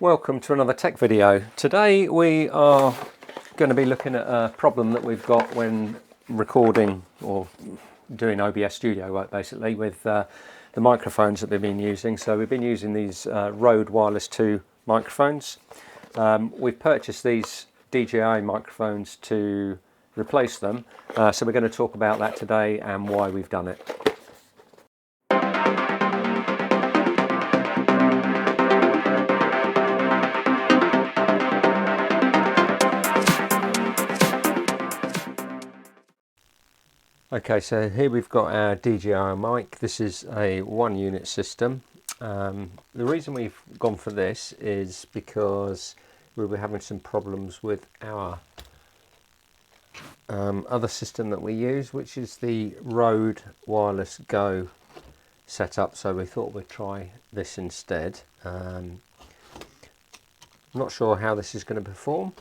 Welcome to another tech video. Today we are going to be looking at a problem that we've got when recording or doing OBS studio work, basically with the microphones that we've been using. So we've been using these Rode Wireless 2 microphones. We've purchased these DJI microphones to replace them, so we're going to talk about that today and why we've done it. Okay, so here we've got our DJI Mic. This is a 1-unit system. The reason we've gone for this is because we were having some problems with our other system that we use, which is the Rode Wireless Go setup. So we thought we'd try this instead. I'm not sure how this is going to perform.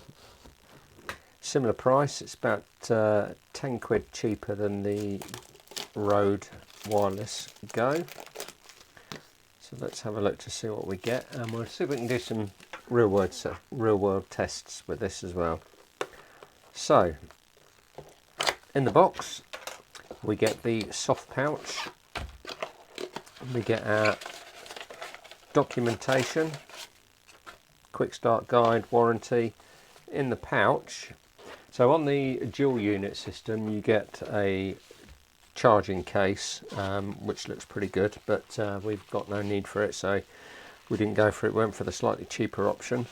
Similar price, it's about 10 quid cheaper than the Rode Wireless Go. So let's have a look to see what we get, and we'll see if we can do some real world tests with this as well. So in the box we get the soft pouch, we get our documentation, quick start guide, warranty in the pouch. So on the dual unit system you get a charging case, which looks pretty good, but we've got no need for it, so we didn't go for it, went for the slightly cheaper option.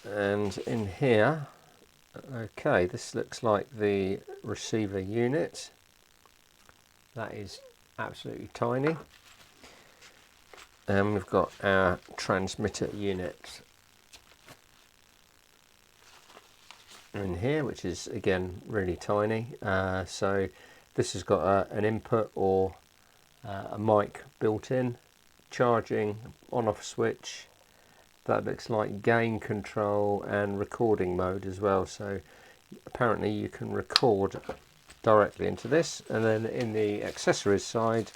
And in here, okay, this looks like the receiver unit. That is absolutely tiny. And we've got our transmitter unit in here, which is again really tiny. So this has got an input or a mic built in, charging, on off switch. That looks like gain control and recording mode as well, so apparently you can record directly into this. And then in the accessories side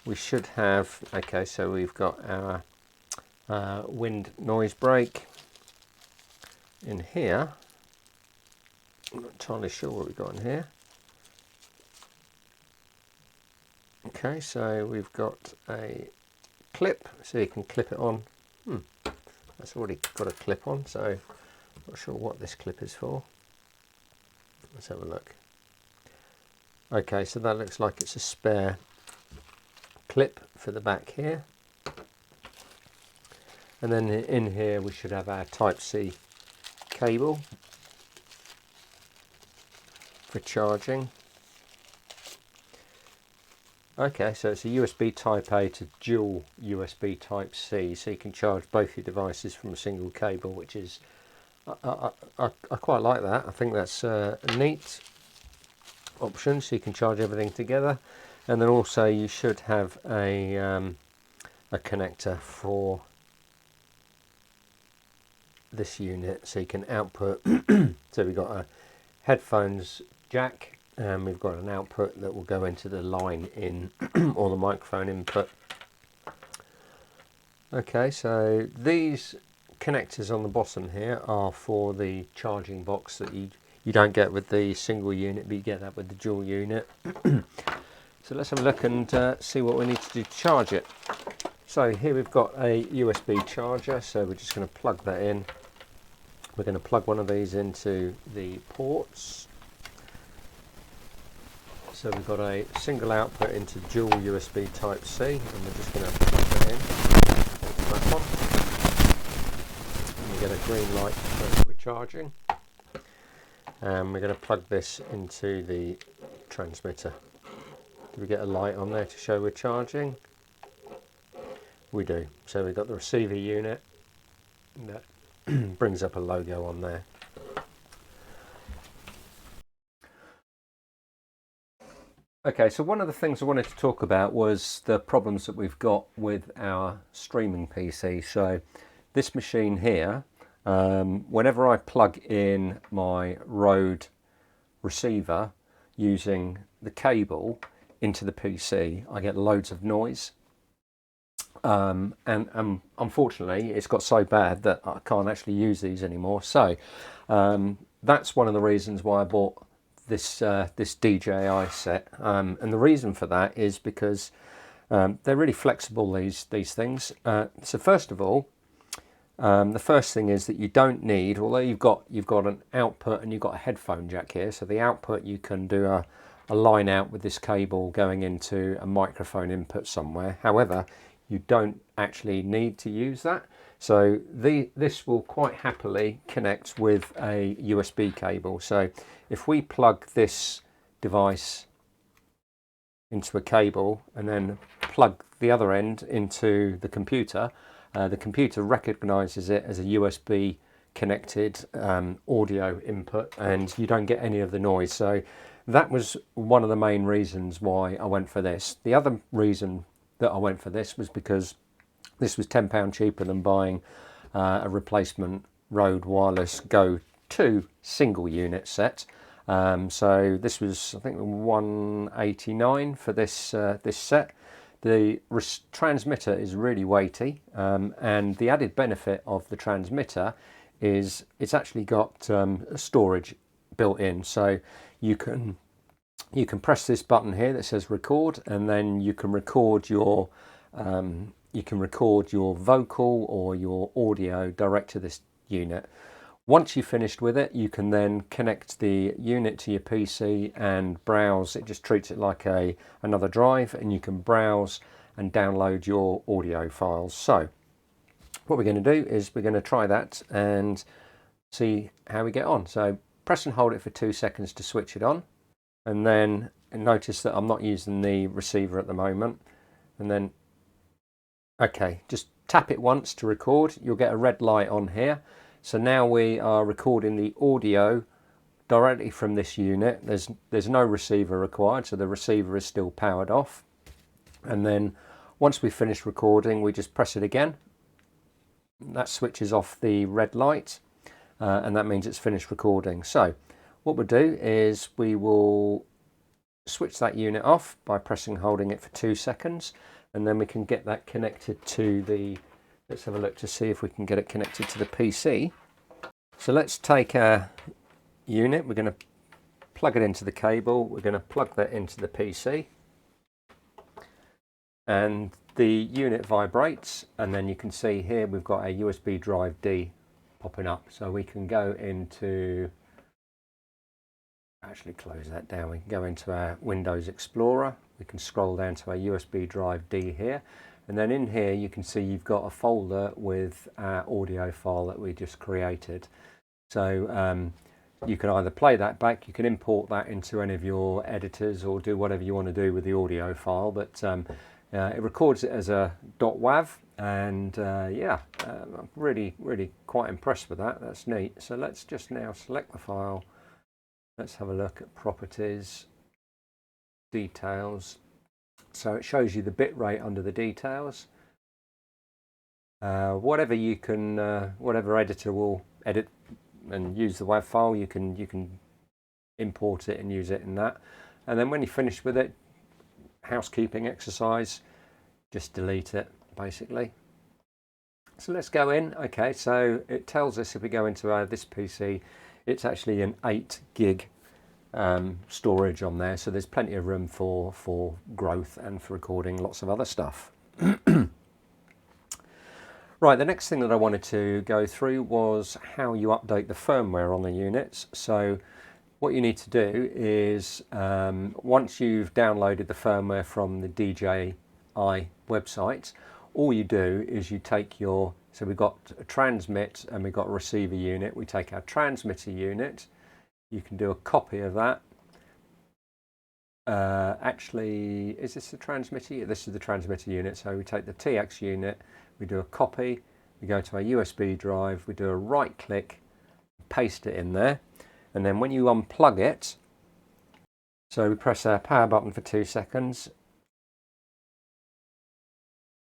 we should have, okay, so we've got our wind noise brake in here. I'm not entirely sure what we've got in here. Okay, so we've got a clip, so you can clip it on. That's already got a clip on, so not sure what this clip is for. Let's have a look. Okay, so that looks like it's a spare clip for the back here. And then in here we should have our Type-C cable for charging. Okay, so it's a USB Type A to dual USB Type C, so you can charge both your devices from a single cable, which is, I quite like that. I think that's a neat option, so you can charge everything together. And then also you should have a connector for this unit, so you can output. So we've got a headphones jack, and we've got an output that will go into the line in or the microphone input. Okay, so these connectors on the bottom here are for the charging box that you don't get with the single unit, but you get that with the dual unit. So let's have a look and see what we need to do to charge it. So here we've got a USB charger, so we're just going to plug that in. We're going to plug one of these into the ports. So we've got a single output into dual USB Type-C, and we're just going to plug that in. That one. And we get a green light to show that we're charging. And we're going to plug this into the transmitter. Do we get a light on there to show we're charging? We do. So we've got the receiver unit that brings up a logo on there. Okay, so one of the things I wanted to talk about was the problems that we've got with our streaming PC. So this machine here, whenever I plug in my Rode receiver using the cable into the PC, I get loads of noise. and unfortunately it's got so bad that I can't actually use these anymore. So that's one of the reasons why I bought this DJI set, and the reason for that is because they're really flexible, these things. So first of all, the first thing is that you don't need, although you've got an output and you've got a headphone jack here, so the output you can do a line out with this cable going into a microphone input somewhere. However, you don't actually need to use that. So this will quite happily connect with a USB cable. So if we plug this device into a cable and then plug the other end into the computer recognizes it as a USB connected audio input, and you don't get any of the noise. So that was one of the main reasons why I went for this. The other reason that I went for this was because this was £10 cheaper than buying a replacement Rode Wireless Go 2 single unit set. So this was, I think, £189 for this set. The transmitter is really weighty, and the added benefit of the transmitter is it's actually got storage built in. So you can press this button here that says record, and then you can record your vocal or your audio direct to this unit. Once you've finished with it, you can then connect the unit to your PC and browse. It just treats it like another drive, and you can browse and download your audio files. So what we're going to do is we're going to try that and see how we get on. So press and hold it for 2 seconds to switch it on, and then notice that I'm not using the receiver at the moment. And then, okay, just tap it once to record. You'll get a red light on here. So now we are recording the audio directly from this unit. There's no receiver required, so the receiver is still powered off. And then once we finish recording, we just press it again. That switches off the red light, and that means it's finished recording. So what we'll do is we will switch that unit off by pressing and holding it for 2 seconds, and then we can get that connected to the, let's have a look to see if we can get it connected to the PC. So let's take our unit, we're going to plug it into the cable, we're going to plug that into the PC, and the unit vibrates, and then you can see here we've got a USB drive D popping up. So we can go into, actually close that down, we can go into our Windows Explorer, we can scroll down to our USB drive D here, and then in here you can see you've got a folder with our audio file that we just created. So you can either play that back, you can import that into any of your editors, or do whatever you want to do with the audio file, but it records it as a .wav, and yeah, I'm really quite impressed with that. That's neat. So let's just now select the file. Let's have a look at properties, details. So it shows you the bit rate under the details. Whatever you can, whatever editor will edit and use the WAV file, you can import it and use it in that. And then when you finish with it, housekeeping exercise, just delete it basically. So let's go in. Okay, so it tells us if we go into this PC, it's actually an 8 gig storage on there, so there's plenty of room for growth and for recording lots of other stuff. Right, the next thing that I wanted to go through was how you update the firmware on the units. So what you need to do is once you've downloaded the firmware from the DJI website, all you do is you take your, so we've got a transmit and we've got a receiver unit. We take our transmitter unit, you can do a copy of that. Actually, is this the transmitter? Yeah, this is the transmitter unit. So we take the TX unit, we do a copy, we go to our USB drive, we do a right click, paste it in there, and then when you unplug it, so we press our power button for 2 seconds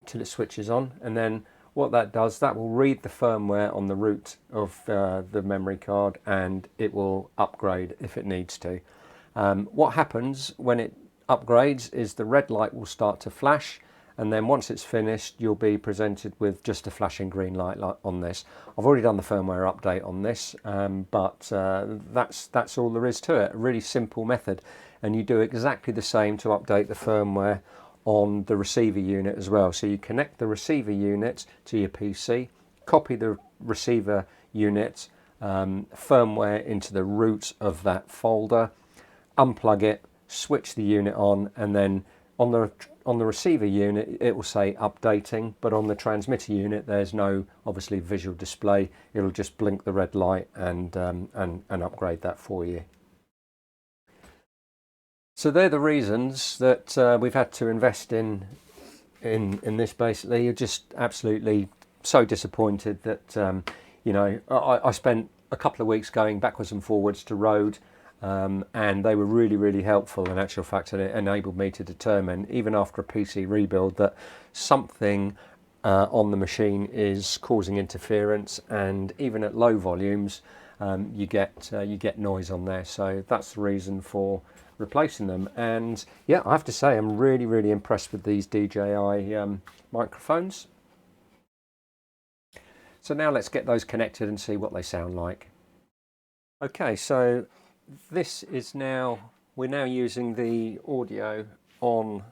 till it switches on, and then what that does, that will read the firmware on the root of the memory card, and it will upgrade if it needs to. What happens when it upgrades is the red light will start to flash, and then once it's finished you'll be presented with just a flashing green light on this. I've already done the firmware update on this, but that's all there is to it. A really simple method, and you do exactly the same to update the firmware on the receiver unit as well. So you connect the receiver unit to your PC, copy the receiver unit firmware into the root of that folder, unplug it, switch the unit on, and then on the receiver unit it will say updating, but on the transmitter unit there's no obviously visual display. It'll just blink the red light and upgrade that for you. So they're the reasons that we've had to invest in this. Basically, you're just absolutely so disappointed that you know, I spent a couple of weeks going backwards and forwards to Rode, and they were really helpful in actual fact, and it enabled me to determine, even after a PC rebuild, that something on the machine is causing interference, and even at low volumes you get noise on there. So that's the reason for replacing them. And yeah, I have to say I'm really impressed with these DJI microphones. So now let's get those connected and see what they sound like. Okay, so this is we're now using the audio on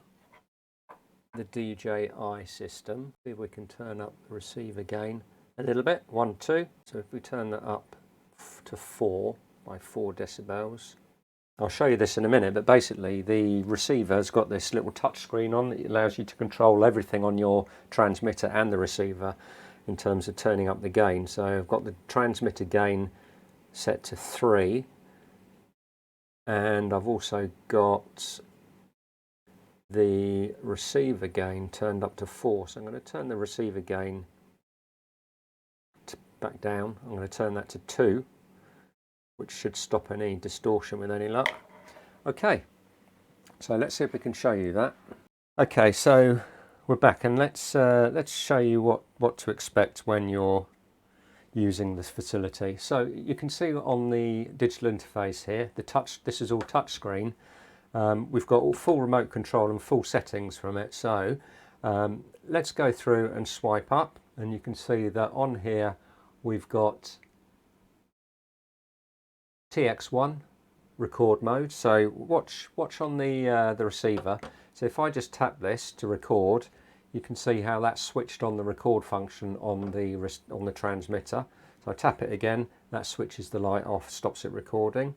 the DJI system. See if we can turn up the receiver gain a little bit. 1, 2. So if we turn that up to 4 by 4 decibels. I'll show you this in a minute, but basically the receiver's got this little touch screen on that allows you to control everything on your transmitter and the receiver in terms of turning up the gain. So I've got the transmitter gain set to 3, and I've also got the receiver gain turned up to 4. So I'm going to turn the receiver gain back down. I'm going to turn that to 2, which should stop any distortion with any luck. Okay, so let's see if we can show you that. Okay, so we're back, and let's show you what to expect when you're using this facility. So you can see on the digital interface here, this is all touch screen. We've got full remote control and full settings from it. So let's go through and swipe up, and you can see that on here we've got TX1 record mode. So watch on the receiver. So if I just tap this to record, you can see how that's switched on the record function on the transmitter. So I tap it again, that switches the light off, stops it recording.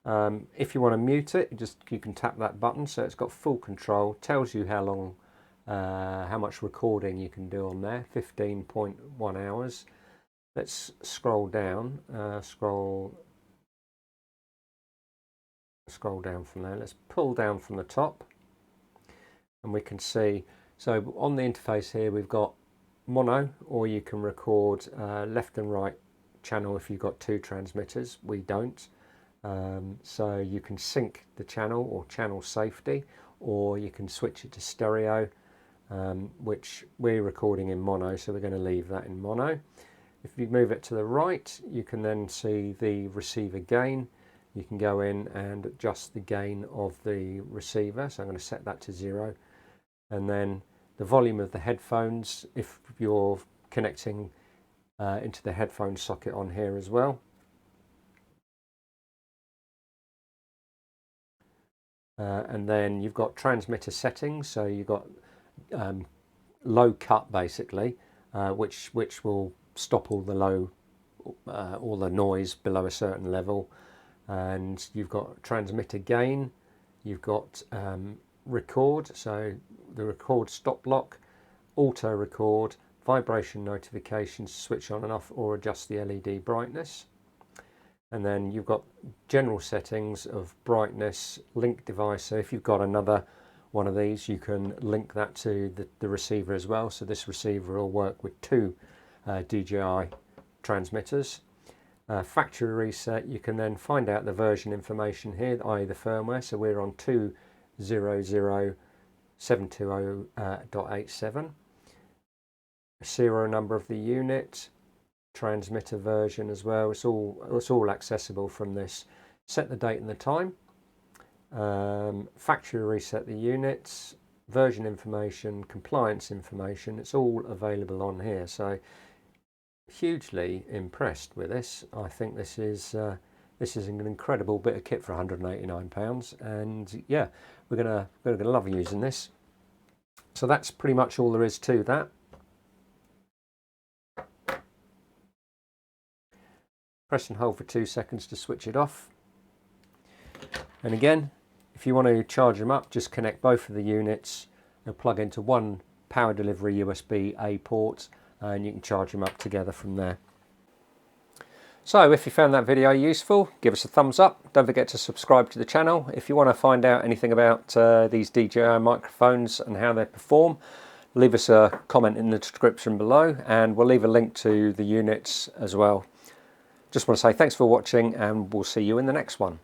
If you want to mute it, you can tap that button. So it's got full control, tells you how long, how much recording you can do on there, 15.1 hours. Let's scroll down, scroll down from there. Let's pull down from the top, and we can see, so on the interface here we've got mono, or you can record left and right channel if you've got 2 transmitters. We don't. So you can sync the channel or channel safety, or you can switch it to stereo, which we're recording in mono, so we're going to leave that in mono. If you move it to the right, you can then see the receiver gain. You can go in and adjust the gain of the receiver. So I'm going to set that to 0. And then the volume of the headphones, if you're connecting into the headphone socket on here as well. And then you've got transmitter settings. So you've got low cut basically, which will stop all the noise below a certain level. And you've got transmitter gain, you've got record, so the record stop lock, auto record, vibration notifications, switch on and off or adjust the LED brightness. And then you've got general settings of brightness, link device. So if you've got another one of these, you can link that to the receiver as well. So this receiver will work with 2 DJI transmitters. Factory reset, you can then find out the version information here, i.e. the firmware. So we're on 2.0.720.87. Serial number of the unit, transmitter version as well. It's all accessible from this. Set the date and the time. Factory reset the units. version information, compliance information, it's all available on here. So hugely impressed with this. I think this is an incredible bit of kit for £189, and yeah, we're gonna love using this. So that's pretty much all there is to that. Press and hold for 2 seconds to switch it off. And again, if you want to charge them up, just connect both of the units. They'll plug into one power delivery USB-A port, and you can charge them up together from there. So if you found that video useful, give us a thumbs up. Don't forget to subscribe to the channel. If you want to find out anything about these DJI microphones and how they perform, leave us a comment in the description below, and we'll leave a link to the units as well. Just want to say thanks for watching, and we'll see you in the next one.